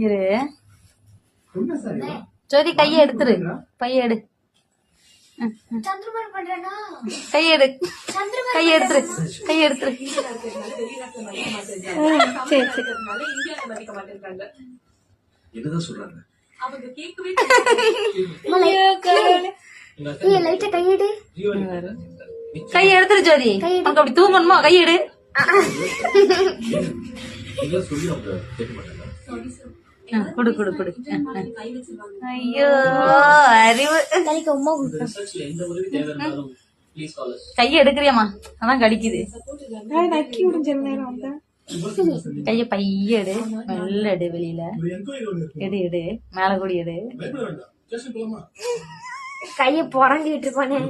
இரு ஜோதி கையை எடுத்துரு, பைய எடு, கையெடு, கையை எடுத்துரு, கையை எடுத்துரு. சரி சரி. என்னதான் சொல்றாங்க? கையை எடுத்துரு ஜோதி, உனக்கு அப்படி தூங்கணுமா? கையெடு. குடு குடு குடு. ஐயோ அறிவு. கைய எடுக்கிறியம்மா? அதான் கடிக்குது. கைய பைய எடு, மெல்ல எடு, வெளியில எடு, எடு, மேல கூடி எடு. கைய புறங்கிட்டு இருப்பானே.